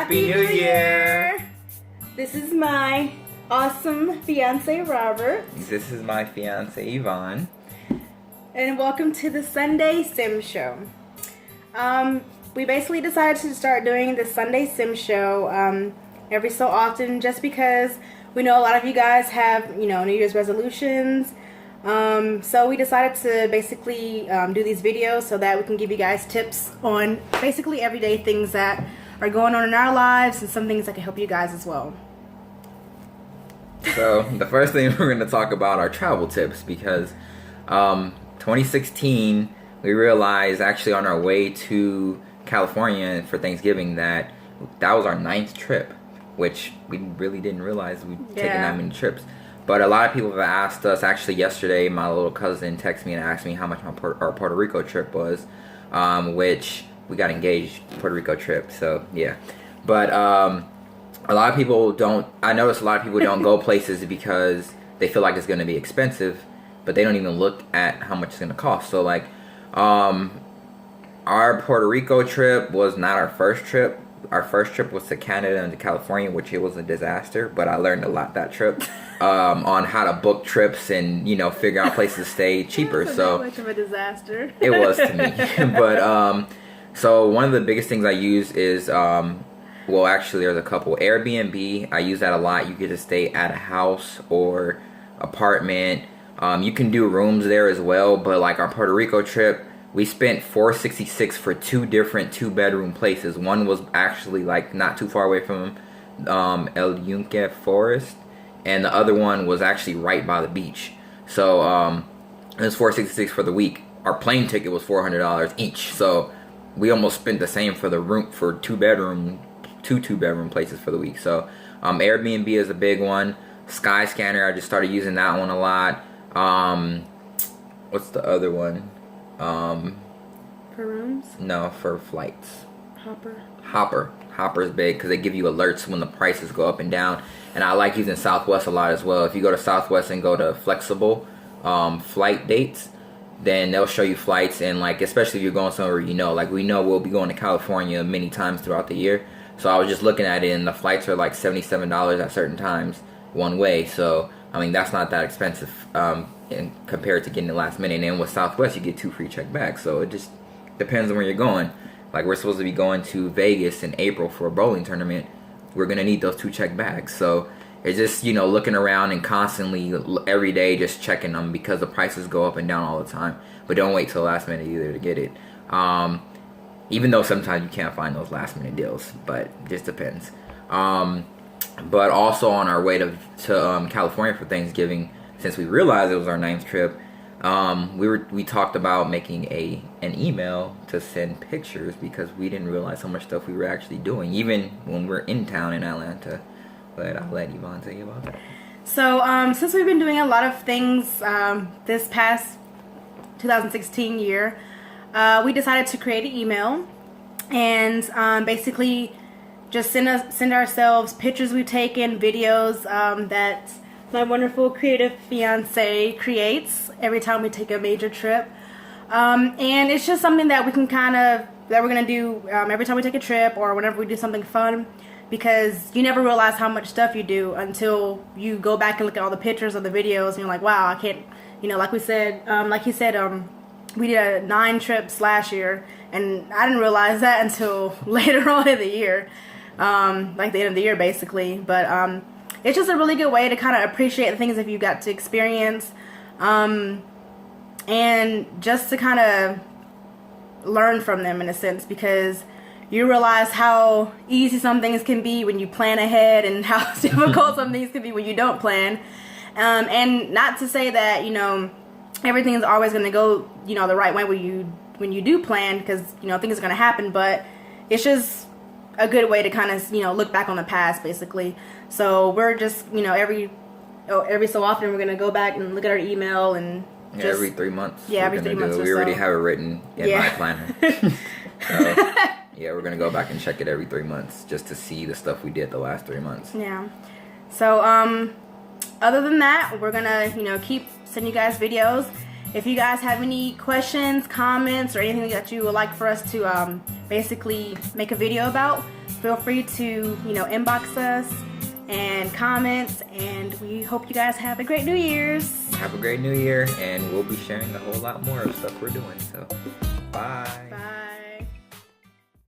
Happy New Year! This is my awesome fiance Robert. This is my fiance Yvonne. And welcome to the Sunday Sim Show. We basically decided to start doing the Sunday Sim Show every so often just because we know a lot of you guys have, New Year's resolutions. So we decided to basically do these videos so that we can give you guys tips on basically everyday things that are going on in our lives and some things that can help you guys as well. So the first thing we're going to talk about are travel tips because 2016 we realized actually on our way to California for Thanksgiving that was our 9th trip, which we really didn't realize we'd taken that many trips. But a lot of people have asked us. Actually, yesterday, my little cousin texted me and asked me how much our Puerto Rico trip was, which we got engaged Puerto Rico trip. So yeah, but a lot of people don't. I notice a lot of people don't go places because they feel like it's going to be expensive, but they don't even look at how much it's going to cost. So like, our Puerto Rico trip was not our first trip. Our first trip was to Canada and to California, which it was a disaster, but I learned a lot that trip on how to book trips and, figure out places to stay cheaper. So much of a disaster. It was to me. But so one of the biggest things I use is, well, actually there's a couple. Airbnb, I use that a lot. You get to stay at a house or apartment. You can do rooms there as well, but like our Puerto Rico trip, we spent $466 for 2 different 2-bedroom places. One was actually like not too far away from El Yunque Forest, and the other one was actually right by the beach. So it was $466 for the week. Our plane ticket was $400 each. So we almost spent the same for the room for 2-bedroom places for the week. So Airbnb is a big one. Skyscanner, I just started using that one a lot. What's the other one? For rooms? No, for flights. Hopper is big because they give you alerts when the prices go up and down. And I like using Southwest a lot as well. If you go to Southwest and go to flexible flight dates, then they'll show you flights. And like, especially if you're going somewhere like we know we'll be going to California many times throughout the year. So I was just looking at it, and the flights are like $77 at certain times one way. So I mean, that's not that expensive and compared to getting it last minute. And then with Southwest, you get 2 free check bags. So it just depends on where you're going. Like, we're supposed to be going to Vegas in April for a bowling tournament. We're going to need those 2 check bags. So it's just, looking around and constantly every day just checking them because the prices go up and down all the time. But don't wait till the last minute either to get it. Even though sometimes you can't find those last minute deals, but it just depends. But also on our way to California for Thanksgiving, since we realized it was our 9th trip, we talked about making an email to send pictures because we didn't realize how much stuff we were actually doing, even when we're in town in Atlanta. But I'll let Yvonne tell you about that. So since we've been doing a lot of things this past 2016 year, we decided to create an email and basically just send ourselves pictures we've taken, videos that my wonderful creative fiance creates every time we take a major trip. And it's just something that we can that we're going to do every time we take a trip or whenever we do something fun, because you never realize how much stuff you do until you go back and look at all the pictures or the videos and you're like, wow, I can't, like we said, like he said, we did 9 trips last year, and I didn't realize that until later on in the year. Like the end of the year basically, but it's just a really good way to kind of appreciate the things that you got to experience, and just to kind of learn from them in a sense, because you realize how easy some things can be when you plan ahead and how difficult some things can be when you don't plan, and not to say that everything is always going to go the right way when you do plan, because things are going to happen, but it's just a good way to kind of look back on the past basically. So we're just every so often we're gonna go back and look at our email and just, every 3 months. Yeah, every 3 months. We already have it written in my planner. So yeah, we're gonna go back and check it every 3 months just to see the stuff we did the last 3 months. Yeah. So other than that, we're gonna keep sending you guys videos. If you guys have any questions, comments, or anything that you would like for us to basically make a video about, feel free to, inbox us and comments, and we hope you guys have a great New Year's. Have a great New Year, and we'll be sharing a whole lot more of stuff we're doing. So, bye. Bye.